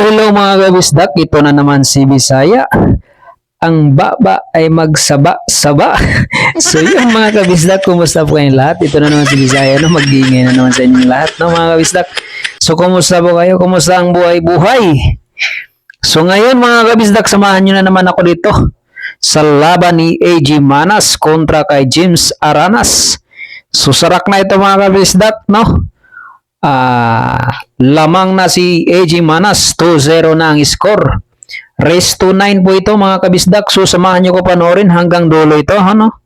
Hello mga kabisdak, ito na naman si Bisaya. Ang baba ay magsaba-saba. So yun mga kabisdak, kumusta po kayong lahat? Ito na naman si Bisaya, no? Mag-iingay na naman sa inyong lahat, no mga kabisdak. So kumusta po kayo? Kumusta ang buhay-buhay? So ngayon mga kabisdak, samahan nyo na naman ako dito sa laban ni AG Manas kontra kay James Aranas. So sarak na ito mga kabisdak, no? Lamang na si AG Manas, 2-0 na ang score. Race to 9 po ito mga kabisdak. So samahan nyo ko panoorin hanggang dulo ito, ano?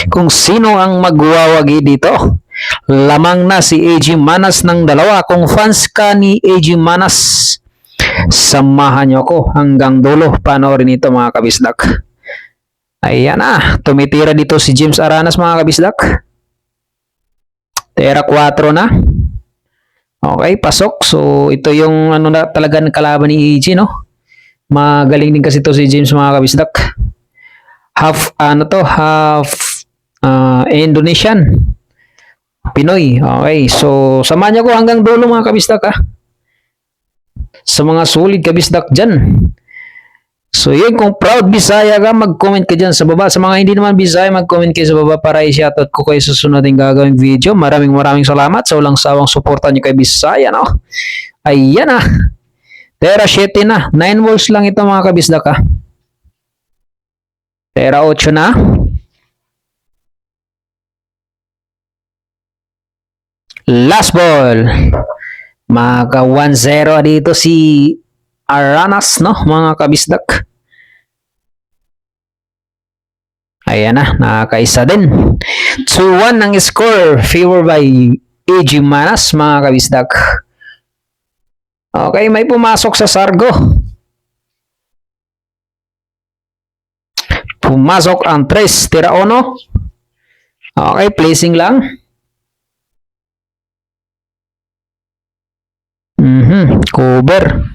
Kung sino ang magwawagi dito. Lamang na si AG Manas ng dalawa. Kung fans ka ni AG Manas, samahan nyo ko hanggang dulo panoorin ito mga kabisdak. Ayan na, tumitira dito si James Aranas mga kabisdak. Tera 4 na. Okay, pasok. So, ito yung ano na talaga ng kalaban ni EG, no? Magaling din kasi ito si James mga kabisdak. Half Indonesian. Pinoy. Okay, so samahan niyo ko hanggang dulo mga kabisdak, ha? Sa mga solid kabisdak dyan. So, yun, kung proud Bisaya ka, mag-comment ka dyan sa baba. Sa mga hindi naman Bisaya, mag-comment kayo sa baba para i-shoutout ko kayo sa susunod ng gagawing video. Maraming salamat sa walang sawang suporta nyo kay Bisaya, no? Ayan na. Tera 7 na. 9 balls lang ito mga kabisdak, ha? Tera 8 na. Last ball. Maka 1-0 dito si Aranas, no? Mga kabisdak. Ayan na, nakakaisa din. 2-1 ang score, favor by AG Manas, mga kabisdak. Okay, may pumasok sa Sargo. Pumasok ang 3, tira 1. Okay, placing lang. Cover.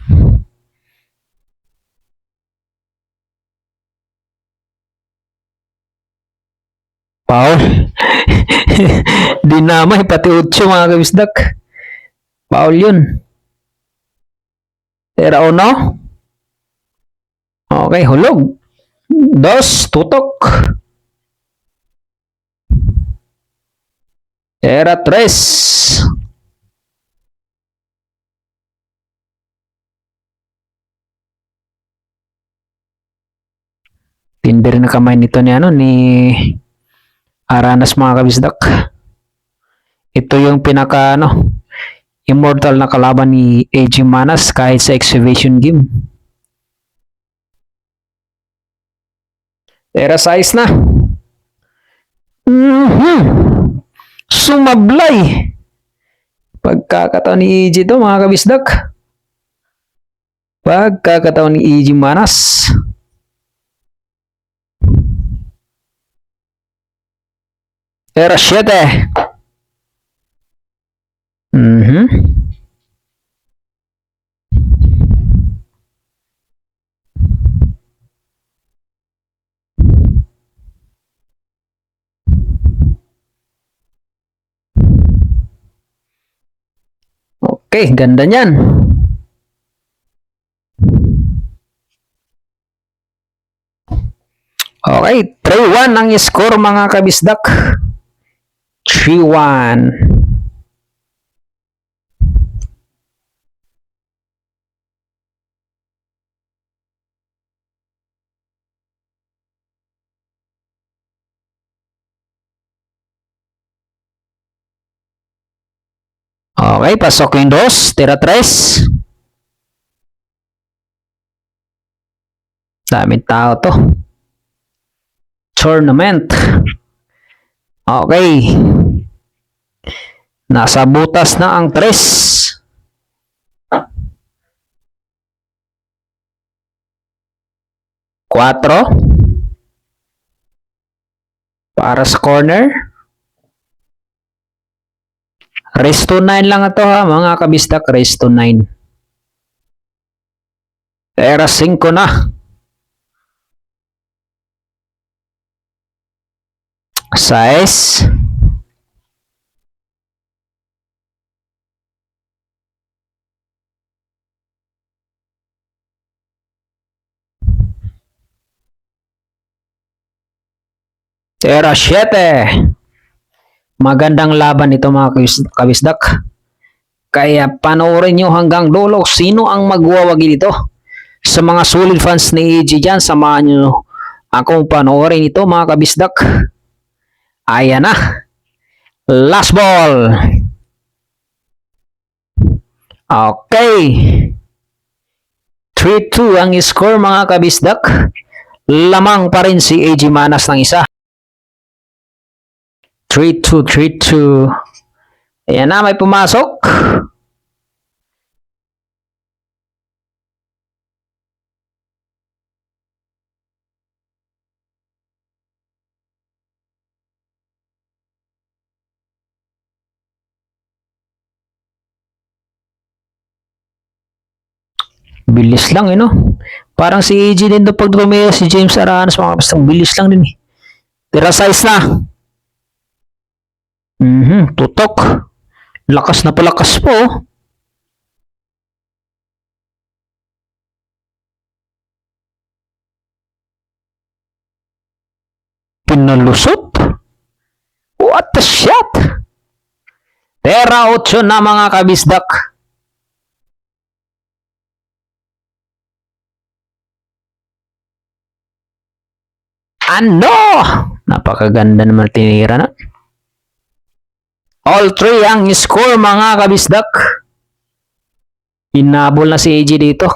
Paul. Dinamay pati 8 mga kabisdak. Paul yun. Tera 1. Okay, hulog. 2, tutok. Tera 3. Tinder na kamay nito ni Aranas mga kabisdak. Ito yung pinaka immortal na kalaban ni AG Manas kahit sa exhibition game. Tera size na. Sumablay. Pagkakataon ni AG to mga kabisdak. Pagkakataon ni AG Manas. Tera 7. Okay, ganda niyan. Okay, 3-1 ang score mga kabisdak. 3-1. Okay, pasok yung 2, tira 3. Daming tao to. Tournament. Okay. Nasa butas na ang 3. Quatro. Para sa corner. Race to 9 lang ito ha mga kabisdak. Race to 9. Tera 5 na. Size. Tera 7. Magandang laban ito mga kabisdak. Kaya panoorin nyo hanggang dulo sino ang magwawagi dito. Sa mga solid fans ni AJ dyan, samahan nyo akong panoorin ito mga kabisdak. Ayan na. Last ball. Okay. 3-2 ang score mga kabisdak. Lamang pa rin si AJ Manas ng isa. 3-2, 3-2. Ayan na, may pumasok. Bilis lang no? Parang si AJ din doon pag lumaya si James Aranas mga kabisdak. Bilis lang din Tira size na. Tutok. Lakas na palakas po. Pinalusot. What the shot? Tera 8 na mga kabisdak. Ano? Napakaganda naman tinira na. All 3 ang score mga kabisdak. Inabol na si AJ dito.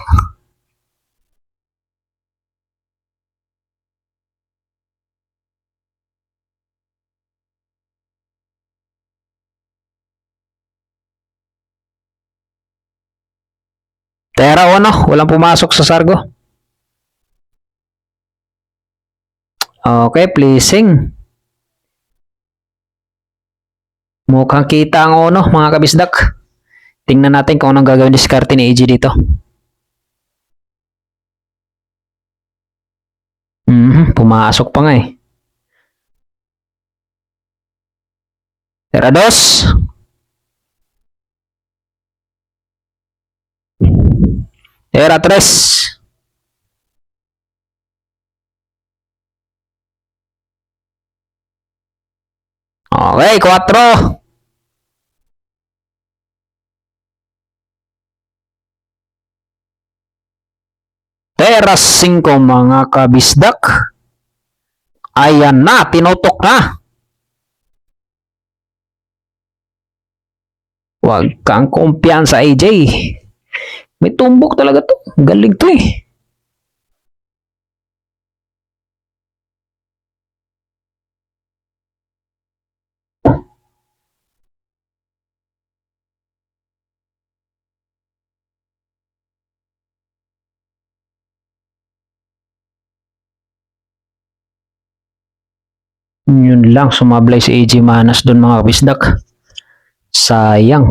Tera 1, walang pumasok sa Sargo. Okay, pleasing. Mukhang kita ang ono mga kabisdak. Tingnan natin kung anong gagawin diskarte ni AJ dito. Pumasok pa nga Tera 2. Tera 3. Okay, 4. Tera 5 mga kabisdak. Ayan na, tinutok na. Huwag kang kumpiyansa AJ. May tumbok talaga to. Galing to Yun lang, sumablay si AJ Manas doon mga kabisdak. Sayang.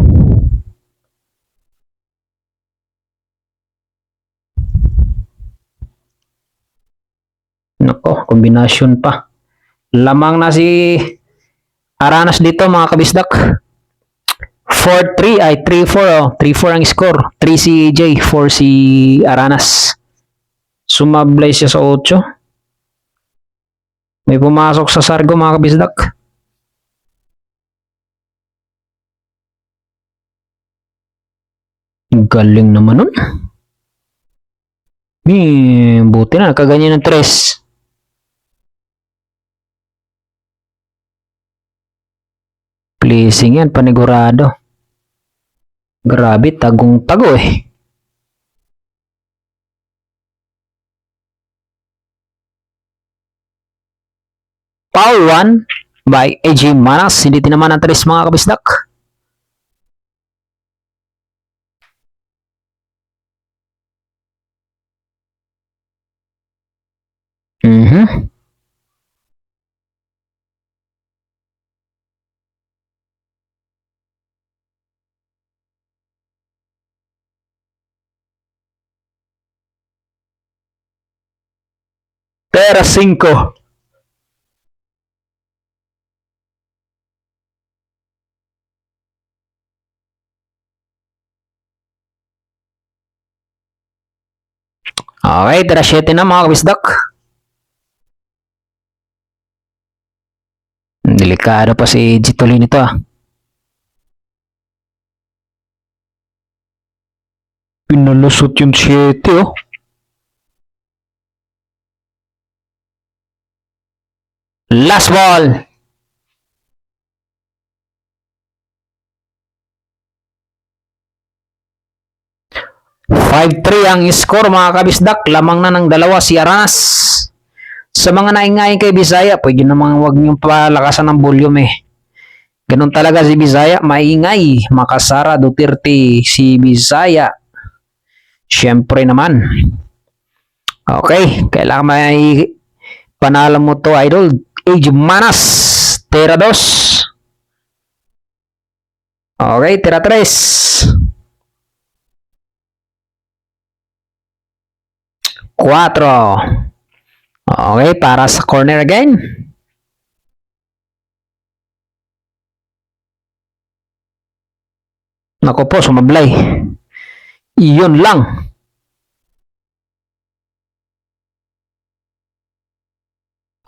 Nako, kombinasyon pa. Lamang na si Aranas dito mga kabisdak. 4-3 ay 3-4 3-4 ang score. 3 si AJ, 4 si Aranas. Sumablay siya sa 8. May pumasok sa Sargo mga kabisdak. Galing naman nun. Buti na, nakaganyan ng 3. Pleasing yan, panigurado. Grabe, tagong-tago Foul 1 by AJ Manas. Hindi tinaman ang 3 mga kabisdak. Tera 5. Okay, tera 7 na mga kabisdak. Delikado pa si AJ tuloy nito ah. Pinalusot yung 7 oh. Last ball. (5-3) ang score mga kabisdak. Lamang na ng dalawa si Aranas. Sa mga naingayin kay Bisaya, pwede namang wag niyong palakasan ng volume eh. Ganun talaga si Bisaya, maingay. Makasara Duterte si Bisaya. Siyempre naman. Okay, kailangan may panalo mo to idol. Age Manas, tira 2. Okay, tira 3. 4. Okay, para sa corner again. Naku po, sumablay. Iyon lang.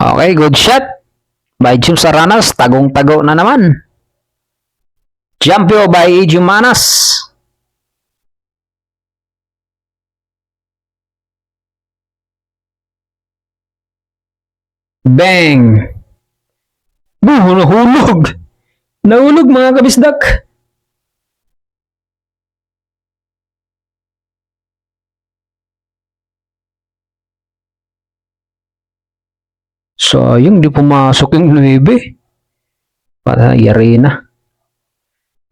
Okay, good shot. By Jim Saranas, tagong-tago na naman. Jumpio by AJ Manas. Bang! Nahulog! Nahulog mga kabisdak. Sayang, di pumasok yung 9. Para yari na.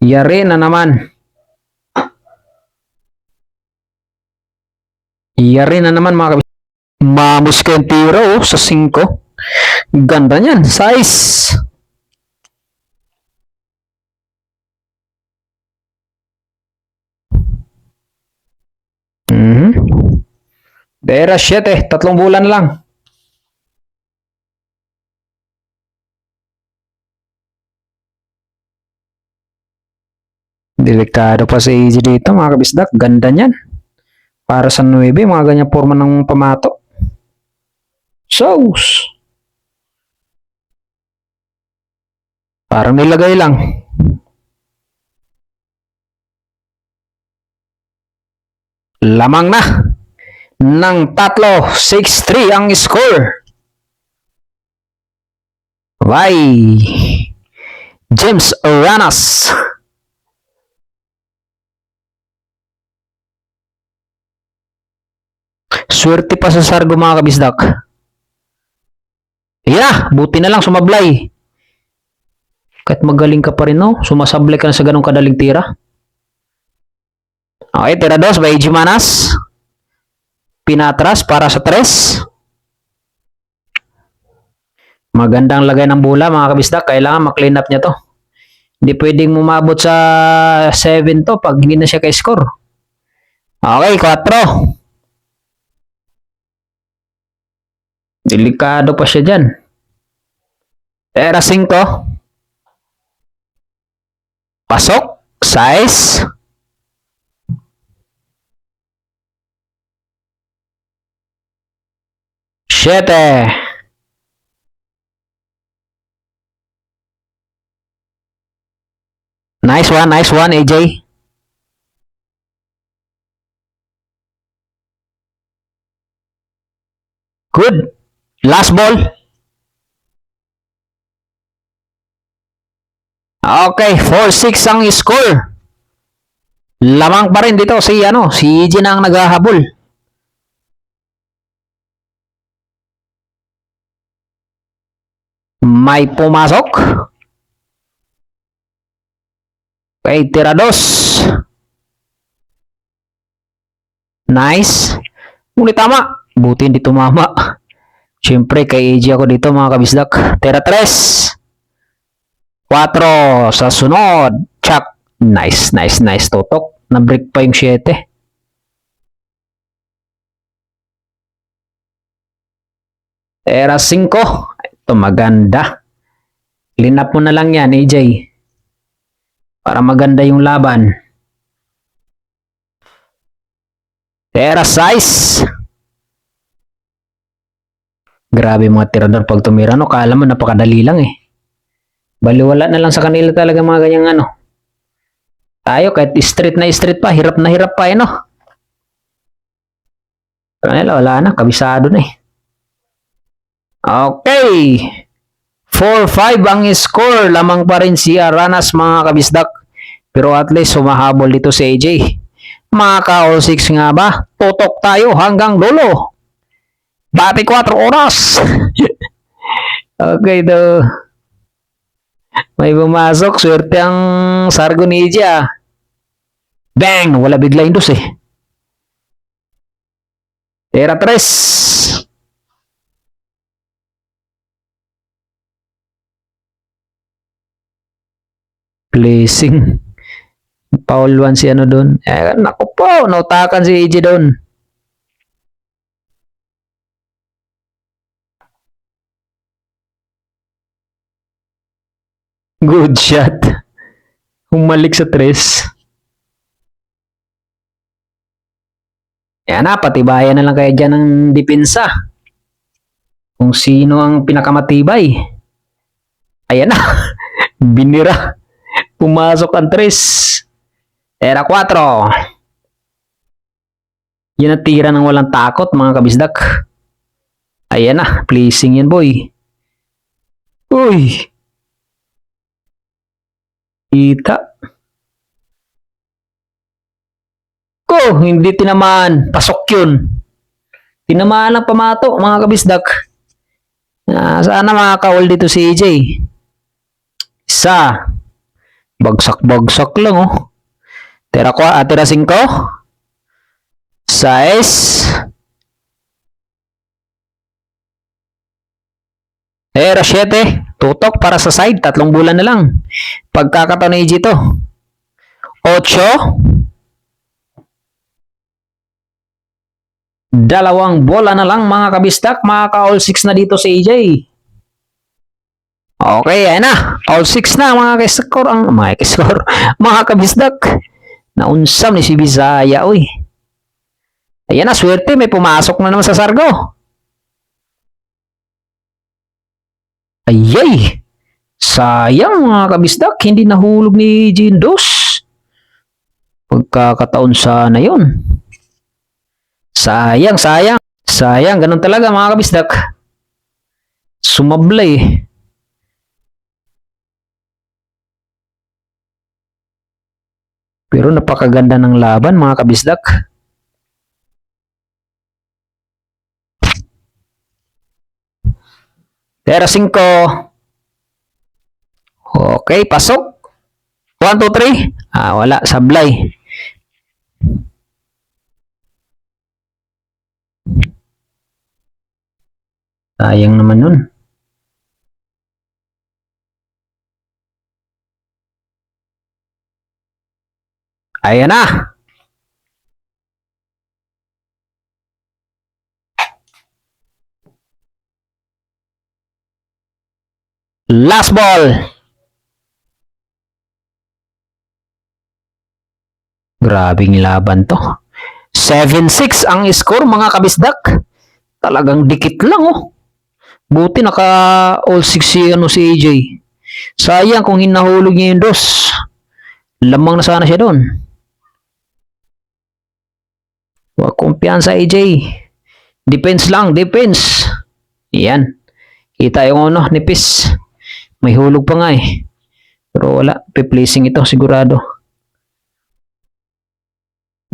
Yari na naman. Yari na naman mga kabisdak. Mamos ka yung tira oh, sa 5. Ganda niyan. Size. Dera 7. 3 bulan lang. Delikado pa si AJ dito mga kabisdak. Ganda niyan. Para sa 9, mga ganyan forma ng pamato. Sauce. Parang nilagay lang. Lamang na ng 3. 6-3 ang score. By James Aranas. Swerte pa sa Sargo mga kabisdak. Yeah, buti na lang sumablay. Kahit magaling ka pa rin no, sumasablay ka na sa ganong kadaling tira. Okay, tira 2 by AJ Manas. Pinatras para sa 3. Magandang lagay ng bola mga kabisdak. Kailangan ma-clean up niya to. Hindi pwedeng umabot sa 7 to pag hindi na siya ka-score. Okay, 4. Delikado pa siya dyan. Era 5. Pasok. Size. Siete. Nice one, AJ. Good. Last ball. Okay, 4-6 ang score. Lamang pa rin dito si AJ na ang naghahabol. May pumasok. Okay, tira 2. Nice. Ngunit tama. Buti hindi tumama. Siyempre, kay AJ ako dito mga kabisdak. Tira 3. 4 sa sunod. Chuck. Nice. Tutok. Na-break pa yung 7. Tira 5. Ito maganda. Clean up mo na lang yan, AJ. Para maganda yung laban. Tira 6. Grabe mga tirador pag tumira, no? Kala mo napakadali lang eh. Baliwala na lang sa kanila talaga mga ganyang ano. Tayo kahit street pa, hirap na hirap pa no. Kanila wala na, kabisado na eh. Okay. 4-5 ang score. Lamang pa rin si Aranas mga kabisdak. Pero at least sumahabol dito si AJ. Mga ka-all 6 nga ba? Tutok tayo hanggang dulo. 24 oras. Okay do. May pumasok. Swerte ang sargo ni AJ ah. Bang! Wala bigla yung dos eh. Tera 3. Blessing. Foul 1 si ano doon. Eh, naku po, nautakan si AJ doon. Good shot. Humalik sa 3. Yan na, patibayan na lang kayo dyan ng depensa. Kung sino ang pinakamatibay. Ayan na. Binira. Pumasok ang 3. Era 4. Yan ang tira ng walang takot mga kabisdak. Ayan na. Pleasing yan boy. Uy. Kita. Ko, hindi tinamaan. Pasok yun. Tinamaan ng pamato mga kabisdak. Sana makakawal dito si AJ. Isa. Bagsak-bagsak lang oh. Tera 5. Tera 5. 6. Tera 7. Tutok para sa side. 3 bulan na lang. Pagkakataon ni AJ to. 8. 2 bola na lang mga kabistak. Makaka-all 6 na dito si AJ. Okay, ayan na. All 6 na mga ka-score. Mga kabistak. Naunsam ni si Bisaya. Uy. Ayan na, swerte. May pumasok na naman sa sargo. Ayay. Sayang mga kabistak. Hindi nahulog ni Jindos. Pagkakataon sana yun. Sayang, sayang. Sayang, ganun talaga mga kabisdak. Sumablay. Pero napakaganda ng laban mga kabisdak. Tera 5. Okay, pasok. 1, 2, 3. Wala, sablay. Sayang naman nun. Ayan na. Last ball. Grabing laban to. 7-6 ang score mga kabisdak. Talagang dikit lang oh. Buti naka all 6 si AJ. Sayang kung hinahulog niya yung dos. Lamang na sana siya doon. Huwag kumpiyansa AJ. Defense lang, defense. Yan. Kita yung nipis. May hulog pa nga eh. Pero wala, pe-placing ito sigurado.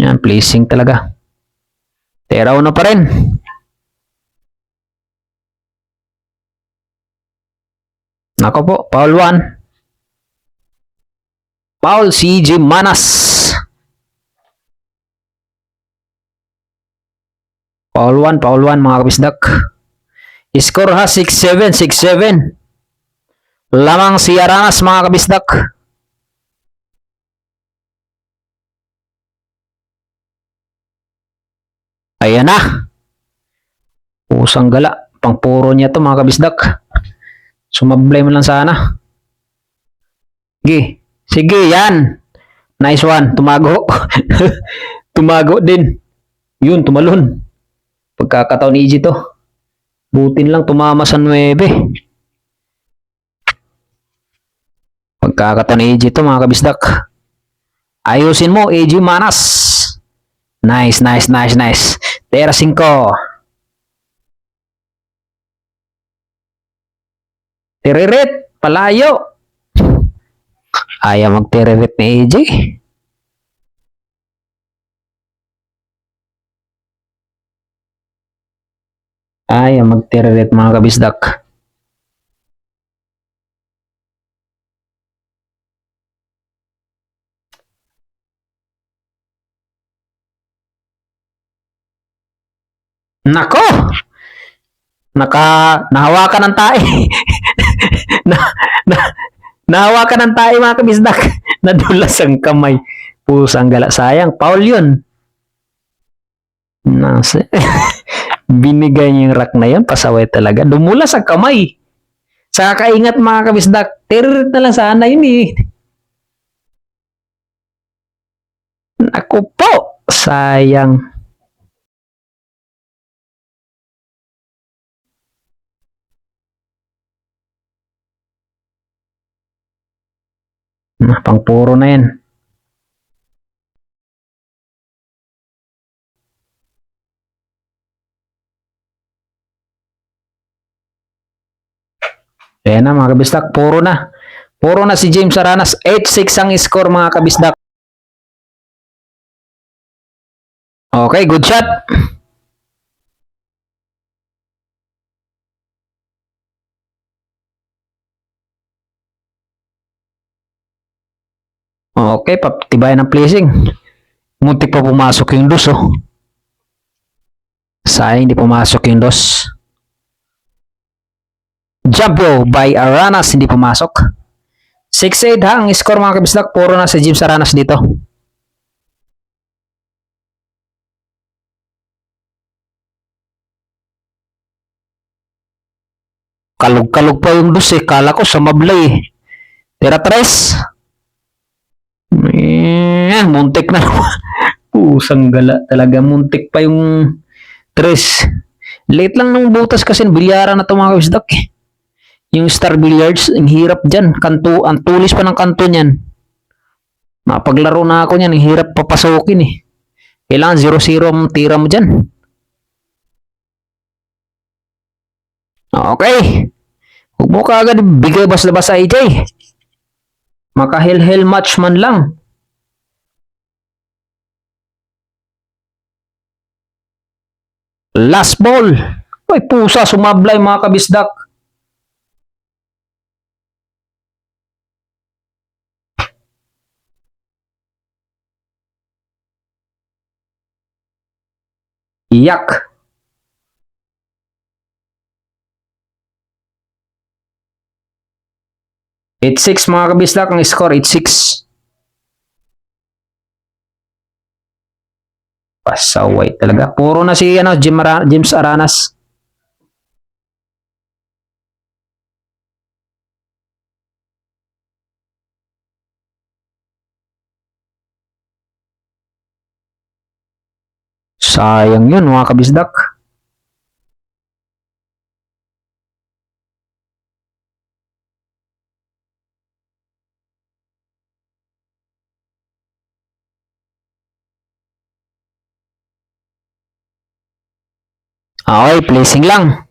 Yan, placing talaga. Tera 1 pa rin. Nako po, foul 1. Foul CJ Manas. Foul 1 mga kabisdak. Score ha 6-7, 6-7. Lamang si Aranas mga kabisdak. Ayan na. Pusang gala. Pangpuro niya to mga kabisdak. Sumablay mo lang sana. Sige. Sige, yan. Nice one. Tumago. Tumago din. Yun, tumalon. Pagkakataon ni EG to. Butin lang tumama sa 9. Pagkakato ni AJ to mga kabisdak. Ayusin mo, AJ Manas. Nice, nice, nice, nice. Tera 5. Tiririt, palayo. Ayaw magtiririt ni AJ. Ayaw magtiririt mga kabisdak. Nako! Nahawakan ng tae. na, na, nahawakan ng tae mga kabisdak. Nadulas ang kamay. Pusang gala. Sayang. Foul yun. Nasa. Binigay niya yung rack na yun. Pasaway talaga. Dumulas ang kamay. Sa kakaingat mga kabisdak. Tiririt na lang sana yun eh. Naku po. Sayang. Pang puro na yan. Ayan na mga kabisdak. Puro na. Puro na si James Aranas. 8-6 ang score mga kabisdak. Okay, good shot. Okay, patibayan ng placing. Muntik pa pumasok yung dos, oh. Sayang, hindi pumasok yung dos. Jump ball by Aranas, hindi pumasok. 6-8 ha, ang score mga kabisdak. Puro na si James Aranas dito. Kalog-kalog pa yung dos eh. Kala ko sa mablay eh. Tira 3. Muntik na naman. Pusang gala talaga. Muntik pa yung 3. Late lang ng butas kasi bilyaran na ito mga kabisdak eh. Yung Star Billiards, ang hirap dyan. Kanto, ang tulis pa ng kanto niyan. Mapaglaro na ako niyan, ang hirap papasukin eh. Kailangan 0-0 ang tira mo dyan. Okay. Huwag mo ka agad bigay basta-basta AJ. Makahel-hel match man lang. Last ball. Ay pusa, sumablay mga kabisdak. Yak. Eight six mga kabisdak ang score. 8-6. Pasaway talaga. Puro na si James Aranas. Sayang yun mga kabisdak. Okay, placing lang.